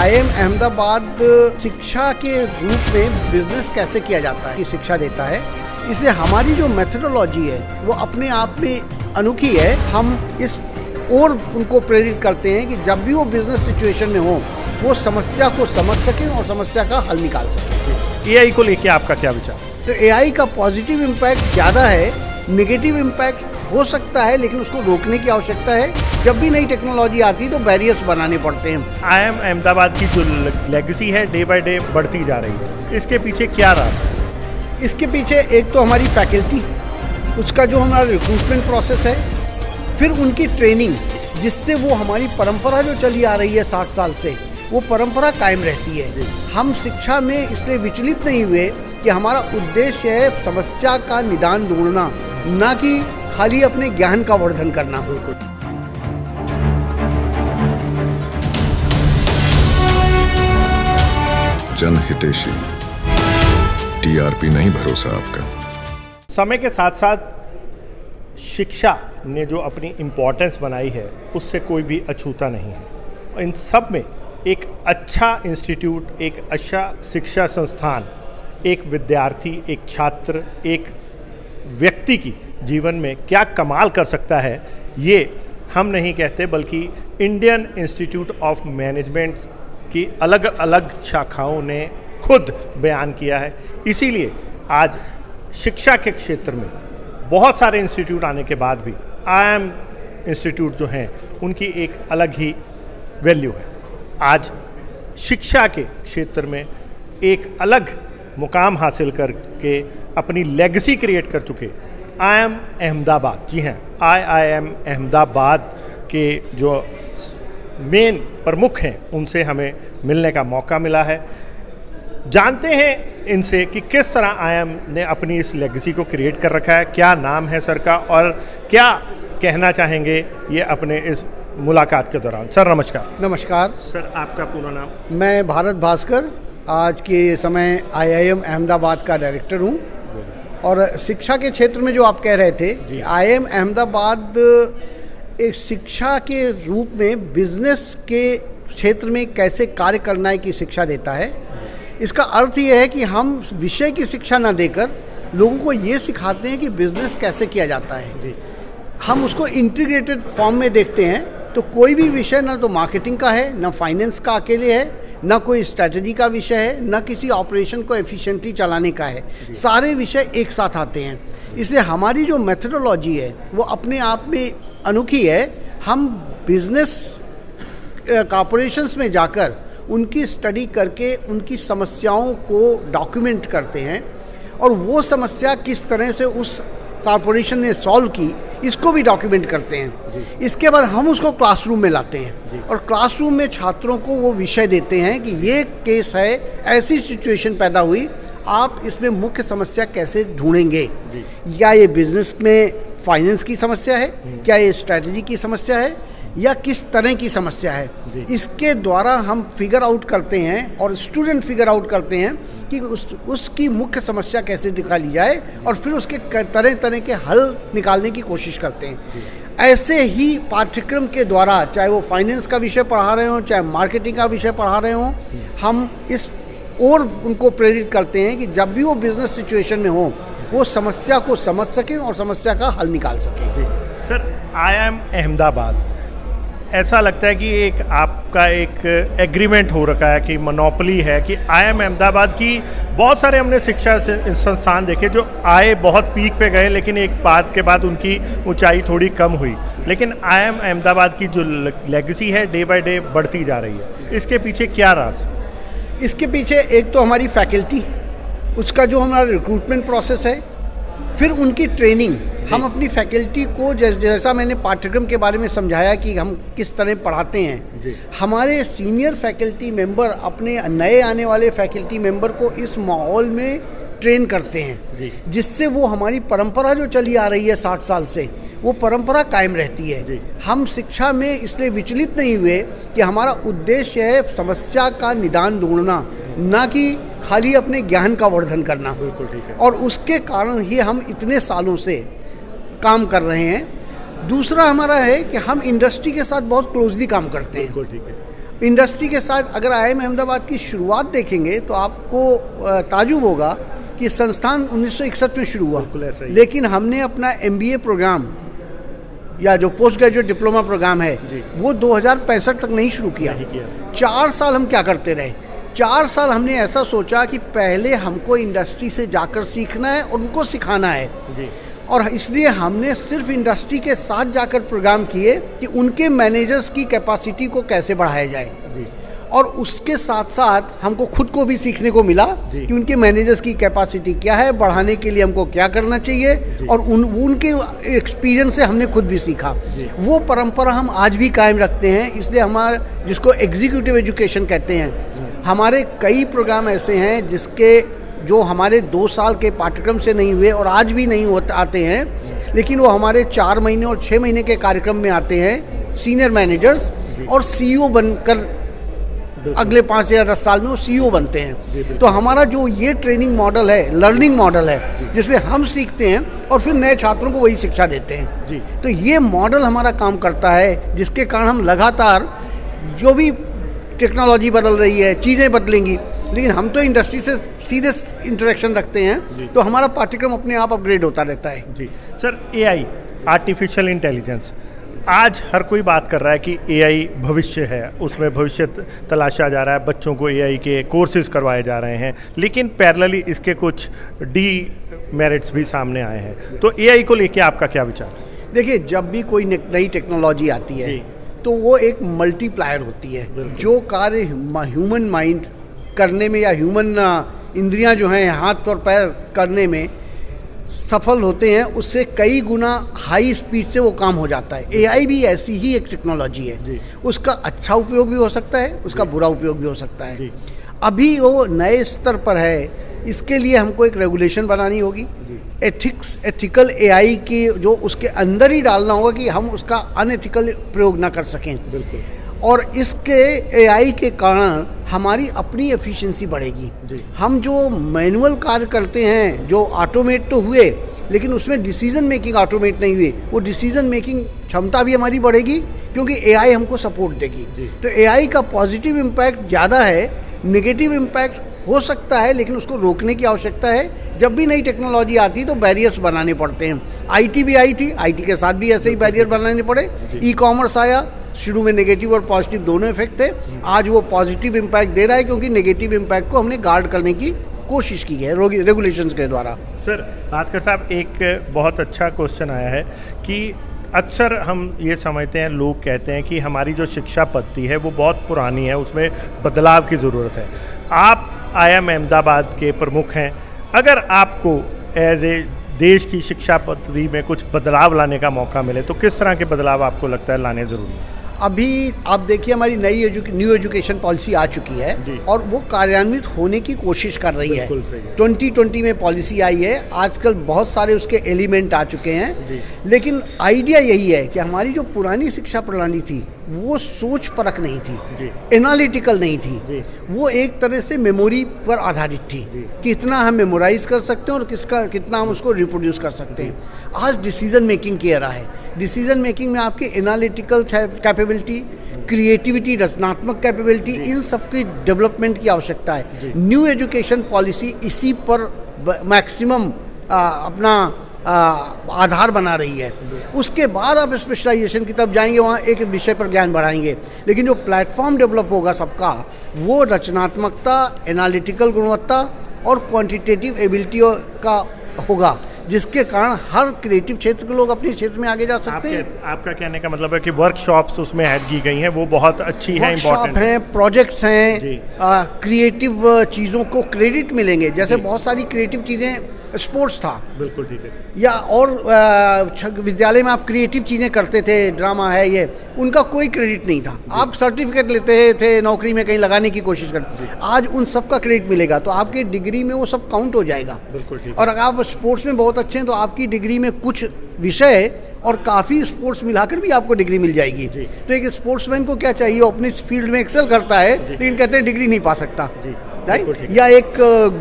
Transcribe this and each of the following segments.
IIM Ahmedabad शिक्षा के रूप में बिजनेस कैसे किया जाता है, शिक्षा देता है। इसलिए हमारी जो मेथोडोलॉजी है वो अपने आप में अनोखी है। हम इस और उनको प्रेरित करते हैं कि जब भी वो बिजनेस सिचुएशन में हो वो समस्या को समझ सकें और समस्या का हल निकाल सकें। AI को लेके आपका क्या विचार? तो AI का पॉजिटिव इम्पैक्ट ज़्यादा है, नेगेटिव इम्पैक्ट हो सकता है, लेकिन उसको रोकने की आवश्यकता है। जब भी नई टेक्नोलॉजी आती है तो बैरियर्स बनाने पड़ते हैं। IIM अहमदाबाद की जो लेगेसी है डे बाय डे बढ़ती जा रही है, इसके पीछे क्या राज है? इसके पीछे एक तो हमारी फैकल्टी, उसका जो हमारा रिक्रूटमेंट प्रोसेस है, फिर उनकी ट्रेनिंग, जिससे वो हमारी परंपरा जो चली आ रही है 60 साल से, वो परंपरा कायम रहती है। हम शिक्षा में इसलिए विचलित नहीं हुए कि हमारा उद्देश्य है समस्या का निदान ढूंढना, ना कि खाली अपने ज्ञान का वर्धन करना। जनहितैषी, TRP नहीं भरोसा आपका। समय के साथ साथ शिक्षा ने जो अपनी इम्पोर्टेंस बनाई है उससे कोई भी अछूता नहीं है। इन सब में एक अच्छा इंस्टीट्यूट, एक अच्छा शिक्षा संस्थान, एक विद्यार्थी, एक छात्र, एक व्यक्ति की जीवन में क्या कमाल कर सकता है, ये हम नहीं कहते, बल्कि इंडियन इंस्टीट्यूट ऑफ मैनेजमेंट की अलग अलग शाखाओं ने खुद बयान किया है। इसीलिए आज शिक्षा के क्षेत्र में बहुत सारे इंस्टीट्यूट आने के बाद भी IIM इंस्टीट्यूट जो हैं उनकी एक अलग ही वैल्यू है। आज शिक्षा के क्षेत्र में एक अलग मुकाम हासिल करके अपनी लेगेसी क्रिएट कर चुके IIM अहमदाबाद, जी हाँ, IIM अहमदाबाद के जो मेन प्रमुख हैं उनसे हमें मिलने का मौका मिला है। जानते हैं इनसे कि किस तरह IIM ने अपनी इस लेगेसी को क्रिएट कर रखा है, क्या नाम है सर का और क्या कहना चाहेंगे ये अपने इस मुलाकात के दौरान। सर नमस्कार। नमस्कार सर, आपका पूरा नाम? मैं भारत भास्कर, आज के समय IIM अहमदाबाद का डायरेक्टर हूँ। और शिक्षा के क्षेत्र में जो आप कह रहे थे कि IIM अहमदाबाद एक शिक्षा के रूप में बिजनेस के क्षेत्र में कैसे कार्य करना है की शिक्षा देता है। इसका अर्थ ये है कि हम विषय की शिक्षा ना देकर लोगों को ये सिखाते हैं कि बिजनेस कैसे किया जाता है। हम उसको इंटीग्रेटेड फॉर्म में देखते हैं। तो कोई भी विषय ना तो मार्केटिंग का है, ना फाइनेंस का अकेले है, ना कोई स्ट्रैटेजी का विषय है, ना किसी ऑपरेशन को एफिशिएंटली चलाने का है। सारे विषय एक साथ आते हैं। इसलिए हमारी जो मेथोडोलॉजी है वो अपने आप में अनोखी है। हम बिजनेस कॉर्पोरेशंस में जाकर उनकी स्टडी करके उनकी समस्याओं को डॉक्यूमेंट करते हैं और वो समस्या किस तरह से उस कॉर्पोरेशन ने सॉल्व की, इसको भी डॉक्यूमेंट करते हैं। इसके बाद हम उसको क्लासरूम में लाते हैं और क्लासरूम में छात्रों को वो विषय देते हैं कि ये केस है, ऐसी सिचुएशन पैदा हुई, आप इसमें मुख्य समस्या कैसे ढूंढेंगे। या ये बिजनेस में फाइनेंस की समस्या है, क्या ये स्ट्रैटेजी की समस्या है, या किस तरह की समस्या है। इसके द्वारा हम फिगर आउट करते हैं और स्टूडेंट फिगर आउट करते हैं कि उसकी मुख्य समस्या कैसे निकाली जाए और फिर उसके तरह तरह के हल निकालने की कोशिश करते हैं। ऐसे ही पाठ्यक्रम के द्वारा, चाहे वो फाइनेंस का विषय पढ़ा रहे हों, चाहे मार्केटिंग का विषय पढ़ा रहे हों, हम इस और उनको प्रेरित करते हैं कि जब भी वो बिजनेस सिचुएशन में हो वो समस्या को समझ सकें और समस्या का हल निकाल सकें। सर, IIM अहमदाबाद, ऐसा लगता है कि एक आपका एक एग्रीमेंट हो रखा है कि मोनोपोली है कि IIM अहमदाबाद की बहुत सारे हमने शिक्षा संस्थान देखे जो आए, बहुत पीक पे गए, लेकिन एक बात के बाद उनकी ऊंचाई थोड़ी कम हुई। लेकिन IIM अहमदाबाद की जो लेगेसी है डे बाय डे बढ़ती जा रही है, इसके पीछे क्या राज? इसके पीछे एक तो हमारी फैकल्टी, उसका जो हमारा रिक्रूटमेंट प्रोसेस है, फिर उनकी ट्रेनिंग। हम अपनी फैकल्टी को जैसा मैंने पाठ्यक्रम के बारे में समझाया कि हम किस तरह पढ़ाते हैं, हमारे सीनियर फैकल्टी मेंबर अपने नए आने वाले फैकल्टी मेंबर को इस माहौल में ट्रेन करते हैं, जिससे वो हमारी परंपरा जो चली आ रही है 60 साल से, वो परंपरा कायम रहती है। हम शिक्षा में इसलिए विचलित नहीं हुए कि हमारा उद्देश्य है समस्या का निदान ढूंढना, ना कि खाली अपने ज्ञान का वर्धन करना। और उसके कारण ही हम इतने सालों से काम कर रहे हैं। दूसरा हमारा है कि हम इंडस्ट्री के साथ बहुत क्लोजली काम करते हैं। इंडस्ट्री के साथ अगर IIM अहमदाबाद की शुरुआत देखेंगे तो आपको ताजुब होगा कि संस्थान 1961 में शुरू हुआ, बिल्कुल ऐसा ही। लेकिन हमने अपना MBA प्रोग्राम या जो पोस्ट ग्रेजुएट डिप्लोमा प्रोग्राम है वो 2065 तक नहीं शुरू किया। 4 साल हम क्या करते रहे? 4 साल हमने ऐसा सोचा कि पहले हमको इंडस्ट्री से जाकर सीखना है और उनको सिखाना है जी। और इसलिए हमने सिर्फ इंडस्ट्री के साथ जाकर प्रोग्राम किए कि उनके मैनेजर्स की कैपेसिटी को कैसे बढ़ाया जाए जी। और उसके साथ साथ हमको खुद को भी सीखने को मिला कि उनके मैनेजर्स की कैपेसिटी क्या है, बढ़ाने के लिए हमको क्या करना चाहिए और उनके एक्सपीरियंस से हमने खुद भी सीखा। वो परंपरा हम आज भी कायम रखते हैं, इसलिए हमारा जिसको एग्जीक्यूटिव एजुकेशन कहते हैं, हमारे कई प्रोग्राम ऐसे हैं जिसके जो हमारे 2 साल के पाठ्यक्रम से नहीं हुए और आज भी नहीं आते हैं, लेकिन वो हमारे 4 महीने और 6 महीने के कार्यक्रम में आते हैं सीनियर मैनेजर्स और CEO बनकर अगले 5 या 10 साल में वो CEO बनते हैं। तो हमारा जो ये ट्रेनिंग मॉडल है, लर्निंग मॉडल है, जिसमें हम सीखते हैं और फिर नए छात्रों को वही शिक्षा देते हैं। तो ये मॉडल हमारा काम करता है, जिसके कारण हम लगातार जो भी टेक्नोलॉजी बदल रही है, चीज़ें बदलेंगी, लेकिन हम तो इंडस्ट्री से सीधे इंटरेक्शन रखते हैं, तो हमारा पाठ्यक्रम अपने आप अपग्रेड होता रहता है। जी सर, AI आर्टिफिशियल इंटेलिजेंस, आज हर कोई बात कर रहा है कि AI भविष्य है, उसमें भविष्य तलाशा जा रहा है, बच्चों को AI के कोर्सेज करवाए जा रहे हैं, लेकिन पैरेलली इसके कुछ डीमेरिट्स भी सामने आए हैं। तो AI को लेके आपका क्या विचार? देखिए, जब भी कोई नई टेक्नोलॉजी आती है तो वो एक मल्टीप्लायर होती है। जो कार्य ह्यूमन माइंड करने में या ह्यूमन इंद्रियां जो हैं हाथ और पैर करने में सफल होते हैं, उससे कई गुना हाई स्पीड से वो काम हो जाता है। AI भी ऐसी ही एक टेक्नोलॉजी है, उसका अच्छा उपयोग भी हो सकता है, उसका बुरा उपयोग भी हो सकता है। अभी वो नए स्तर पर है, इसके लिए हमको एक रेगुलेशन बनानी होगी, एथिकल AI की जो उसके अंदर ही डालना होगा कि हम उसका अनएथिकल प्रयोग ना कर सकें। और इसके AI के कारण हमारी अपनी एफिशिएंसी बढ़ेगी। हम जो मैनुअल कार्य करते हैं, जो ऑटोमेट तो हुए, लेकिन उसमें डिसीजन मेकिंग ऑटोमेट नहीं हुई, वो डिसीजन मेकिंग क्षमता भी हमारी बढ़ेगी क्योंकि AI हमको सपोर्ट देगी। तो AI का पॉजिटिव इम्पैक्ट ज़्यादा है, नेगेटिव इम्पैक्ट हो सकता है, लेकिन उसको रोकने की आवश्यकता है। जब भी नई टेक्नोलॉजी आती है तो बैरियर्स बनाने पड़ते हैं। IT भी आई थी, IT के साथ भी ऐसे ही बैरियर बनाने पड़े। ई-कॉमर्स आया, शुरू में नेगेटिव और पॉजिटिव दोनों इफेक्ट थे, आज वो पॉजिटिव इम्पैक्ट दे रहा है क्योंकि नेगेटिव इम्पैक्ट को हमने गार्ड करने की कोशिश की है रेगुलेशंस के द्वारा। सर भास्कर साहब, एक बहुत अच्छा क्वेश्चन आया है कि अक्सर हम ये समझते हैं, लोग कहते हैं कि हमारी जो शिक्षा पद्धति है वो बहुत पुरानी है, उसमें बदलाव की ज़रूरत है। आप IIM अहमदाबाद के प्रमुख हैं, अगर आपको एज ए देश की शिक्षा पद्धति में कुछ बदलाव लाने का मौका मिले तो किस तरह के बदलाव आपको लगता है लाने ज़रूरी है? अभी आप देखिए, हमारी नई न्यू एजुकेशन पॉलिसी आ चुकी है और वो कार्यान्वित होने की कोशिश कर रही है। 2020 में पॉलिसी आई है, आजकल बहुत सारे उसके एलिमेंट आ चुके हैं, लेकिन आइडिया यही है कि हमारी जो पुरानी शिक्षा प्रणाली थी वो सोच परख नहीं थी, एनालिटिकल नहीं थी, वो एक तरह से मेमोरी पर आधारित थी, कितना हम मेमोराइज कर सकते हैं और कितना हम उसको रिप्रोड्यूस कर सकते हैं। आज डिसीजन मेकिंग की एरा है। डिसीजन मेकिंग में आपकी एनालिटिकल कैपेबिलिटी, क्रिएटिविटी, रचनात्मक कैपेबिलिटी, इन सब की डेवलपमेंट की आवश्यकता है। न्यू एजुकेशन पॉलिसी इसी पर मैक्सिमम अपना आधार बना रही है। उसके बाद आप स्पेशलाइजेशन की तरफ जाएंगे, वहाँ एक विषय पर ज्ञान बढ़ाएंगे, लेकिन जो प्लेटफॉर्म डेवलप होगा सबका, वो रचनात्मकता, एनालिटिकल गुणवत्ता और क्वांटिटेटिव एबिलिटी का होगा, जिसके कारण हर क्रिएटिव क्षेत्र के लोग अपने क्षेत्र में आगे जा सकते हैं। आपका कहने का मतलब है कि वर्कशॉप्स उसमें ऐड की गई हैं, वो बहुत अच्छी है, वर्कशॉप हैं, प्रोजेक्ट्स हैं, क्रिएटिव चीज़ों को क्रेडिट मिलेंगे। जैसे बहुत सारी क्रिएटिव चीज़ें, स्पोर्ट्स था, बिल्कुल ठीक है, या और विद्यालय में आप क्रिएटिव चीज़ें करते थे, ड्रामा है, ये उनका कोई क्रेडिट नहीं था। आप सर्टिफिकेट लेते थे, नौकरी में कहीं लगाने की कोशिश करते, आज उन सब का क्रेडिट मिलेगा, तो आपकी डिग्री में वो सब काउंट हो जाएगा। बिल्कुल ठीक। और अगर आप स्पोर्ट्स में बहुत अच्छे हैं तो आपकी डिग्री में कुछ विषय और काफ़ी स्पोर्ट्स मिलाकर भी आपको डिग्री मिल जाएगी। तो एक स्पोर्ट्समैन को क्या चाहिए, वो अपनी फील्ड में एक्सेल करता है, लेकिन कहते हैं डिग्री नहीं पा सकता, राइट। या एक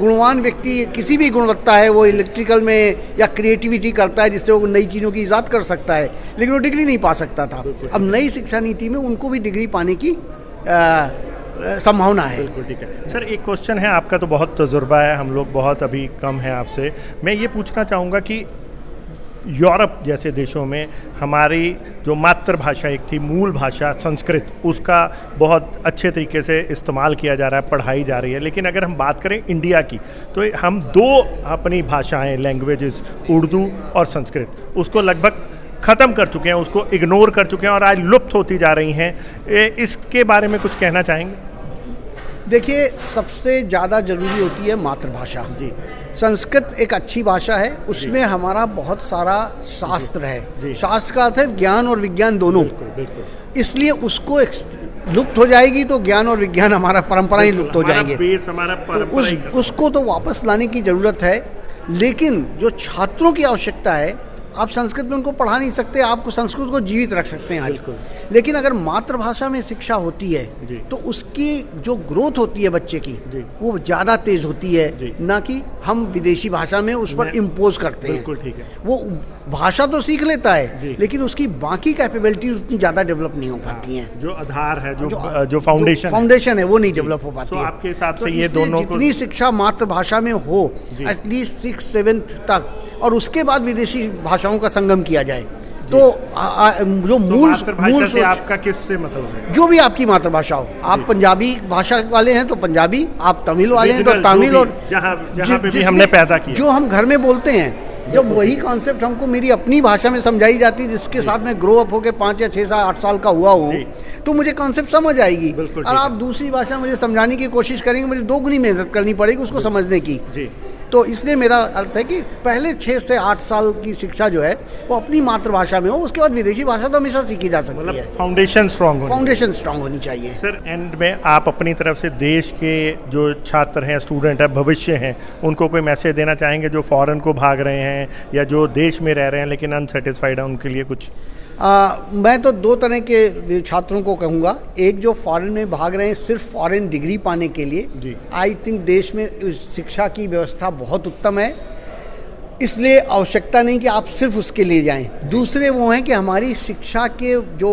गुणवान व्यक्ति किसी भी गुणवत्ता है, वो इलेक्ट्रिकल में या क्रिएटिविटी करता है जिससे वो नई चीज़ों की ईजाद कर सकता है, लेकिन वो डिग्री नहीं पा सकता था। अब नई शिक्षा नीति में उनको भी डिग्री पाने की संभावना है। बिल्कुल ठीक है सर। एक क्वेश्चन है, आपका तो बहुत तजुर्बा है, हम लोग बहुत अभी कम हैं आपसे। मैं ये पूछना चाहूँगा कि यूरोप जैसे देशों में हमारी जो मातृभाषा एक थी, मूल भाषा संस्कृत, उसका बहुत अच्छे तरीके से इस्तेमाल किया जा रहा है, पढ़ाई जा रही है। लेकिन अगर हम बात करें इंडिया की, तो हम दो अपनी भाषाएं, लैंग्वेजेस, उर्दू और संस्कृत, उसको लगभग ख़त्म कर चुके हैं, उसको इग्नोर कर चुके हैं और आज लुप्त होती जा रही हैं। इसके बारे में कुछ कहना चाहेंगे? देखिए, सबसे ज़्यादा ज़रूरी होती है मातृभाषा जी। संस्कृत एक अच्छी भाषा है, उसमें हमारा बहुत सारा शास्त्र है। शास्त्र का अर्थ है ज्ञान और विज्ञान दोनों। बिल्कुल। इसलिए उसको लुप्त हो जाएगी तो ज्ञान और विज्ञान हमारा परंपरा ही लुप्त हो जाएंगे। तो उसको तो वापस लाने की ज़रूरत है। लेकिन जो छात्रों की आवश्यकता है, आप संस्कृत में उनको पढ़ा नहीं सकते, आपको संस्कृत को जीवित रख सकते हैं आज। लेकिन अगर मातृभाषा में शिक्षा होती है तो उसकी जो ग्रोथ होती है बच्चे की, वो ज़्यादा तेज होती है, ना कि हम विदेशी भाषा में उस पर इम्पोज करते हैं। बिल्कुल ठीक है। वो भाषा तो सीख लेता है, लेकिन उसकी बाकी कैपेबिलिटीज उतनी ज़्यादा डेवलप नहीं हो पाती हैं। जो आधार है, जो फाउंडेशन है, वो नहीं डेवलप हो पाती है। आपके हिसाब से तो ये दोनों को, जितनी शिक्षा मातृभाषा में हो, एटलीस्ट 6-7 तक, और उसके बाद विदेशी भाषाओं का संगम किया जाए, तो जो मूल सोच आपका किससे मतलब है? जो भी आपकी मातृभाषा हो, आप पंजाबी भाषा वाले हैं तो पंजाबी, आप तमिल वाले हैं तो तमिल, और जहाँ पे भी हमने पैदा किया, जो हम घर में बोलते हैं, जब वही कॉन्सेप्ट हमको मेरी अपनी भाषा में समझाई जाती है, जिसके साथ मैं ग्रो अप होकर 5 या 6 8 साल का हुआ हूँ, तो मुझे कॉन्सेप्ट समझ आएगी। और आप दूसरी भाषा मुझे समझाने की कोशिश करेंगे, मुझे दोगुनी मेहनत करनी पड़ेगी उसको समझने की। तो इसलिए मेरा अर्थ है कि पहले 6 से 8 साल की शिक्षा जो है वो अपनी मातृभाषा में हो, उसके बाद विदेशी भाषा तो हमेशा सीखी जा सकती है। फाउंडेशन स्ट्रांग होनी चाहिए। सर, एंड में आप अपनी तरफ से देश के जो छात्र हैं, स्टूडेंट हैं, भविष्य हैं, उनको कोई मैसेज देना चाहेंगे जो फॉरेन को भाग रहे हैं या जो देश में रह रहे हैं लेकिन अनसेटिस्फाइड है, उनके लिए कुछ? मैं तो 2 तरह के छात्रों को कहूँगा। एक जो फॉरेन में भाग रहे हैं सिर्फ फॉरेन डिग्री पाने के लिए, आई थिंक देश में शिक्षा की व्यवस्था बहुत उत्तम है, इसलिए आवश्यकता नहीं कि आप सिर्फ उसके लिए जाएं। दूसरे वो हैं कि हमारी शिक्षा के जो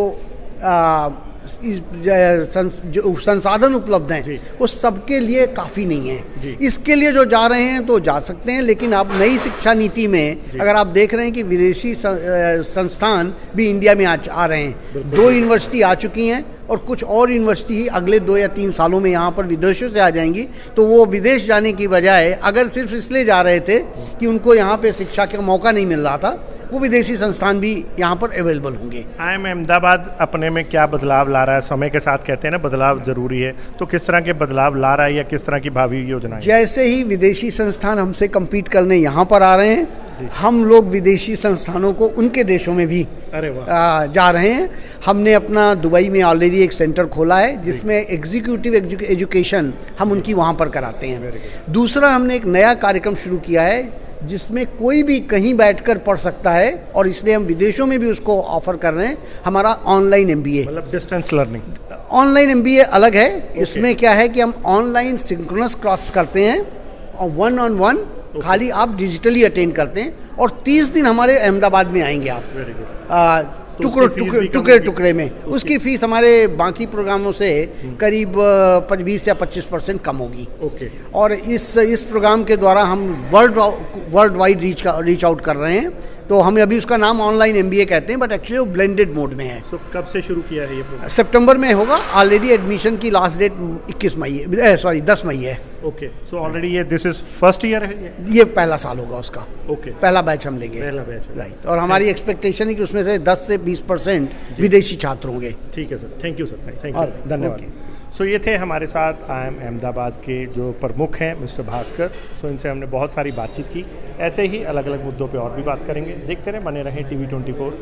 संसाधन उपलब्ध हैं वो सबके लिए काफ़ी नहीं है। इसके लिए जो जा रहे हैं तो जा सकते हैं, लेकिन अब नई शिक्षा नीति में अगर आप देख रहे हैं कि विदेशी संस्थान भी इंडिया में आ रहे हैं। 2 यूनिवर्सिटी आ चुकी हैं और कुछ और यूनिवर्सिटी ही अगले 2 या 3 सालों में यहाँ पर विदेशों से आ जाएंगी। तो वो विदेश जाने की बजाय अगर सिर्फ इसलिए जा रहे थे कि उनको यहाँ पे शिक्षा का मौका नहीं मिल रहा था, वो विदेशी संस्थान भी यहाँ पर अवेलेबल होंगे। IIM अहमदाबाद अपने में क्या बदलाव ला रहा है? समय के साथ कहते हैं ना बदलाव ज़रूरी है, तो किस तरह के बदलाव ला रहा है या किस तरह की भावी योजना? जैसे ही विदेशी संस्थान हमसे कम्पीट करने यहाँ पर आ रहे हैं, हम लोग विदेशी संस्थानों को उनके देशों में भी जा रहे हैं। हमने अपना दुबई में ऑलरेडी एक सेंटर खोला है जिसमें एग्जीक्यूटिव एजुकेशन हम उनकी वहाँ पर कराते हैं। दूसरा, हमने एक नया कार्यक्रम शुरू किया है जिसमें कोई भी कहीं बैठकर पढ़ सकता है, और इसलिए हम विदेशों में भी उसको ऑफर कर रहे हैं। हमारा ऑनलाइन MBA, मतलब डिस्टेंस लर्निंग। ऑनलाइन MBA अलग है। इसमें क्या है कि हम ऑनलाइन सिंक्रोनस क्लास करते हैं और 1-on-1 खाली आप डिजिटली अटेंड करते हैं, और 30 दिन हमारे अहमदाबाद में आएंगे आप टुकड़े में। उसकी फीस हमारे बाकी प्रोग्रामों से करीब 20 या 25% कम होगी। और इस प्रोग्राम के द्वारा हम वर्ल्ड वाइड रीच आउट कर रहे हैं। तो हमें अभी उसका नाम ऑनलाइन MBA कहते हैं, बट एक्चुअली वो ब्लेंडेड मोड में है। कब से शुरू किया है ये प्रोग्राम? सितंबर में होगा। ऑलरेडी एडमिशन की लास्ट डेट 10 मई है। ओके, सो ऑलरेडी ये दिस इज फर्स्ट ईयर है? ये पहला साल होगा उसका। पहला बैच हम लेंगे। राइट। और हमारी एक्सपेक्टेशन है कि उसमें से 10 से 20% विदेशी छात्र होंगे। ठीक है sir, thank you sir, thank you, धन्यवाद। सो ये थे हमारे साथ IIM अहमदाबाद के जो प्रमुख हैं मिस्टर भास्कर। सो इनसे हमने बहुत सारी बातचीत की। ऐसे ही अलग अलग मुद्दों पे और भी बात करेंगे। देखते रहें, बने रहें TV 24।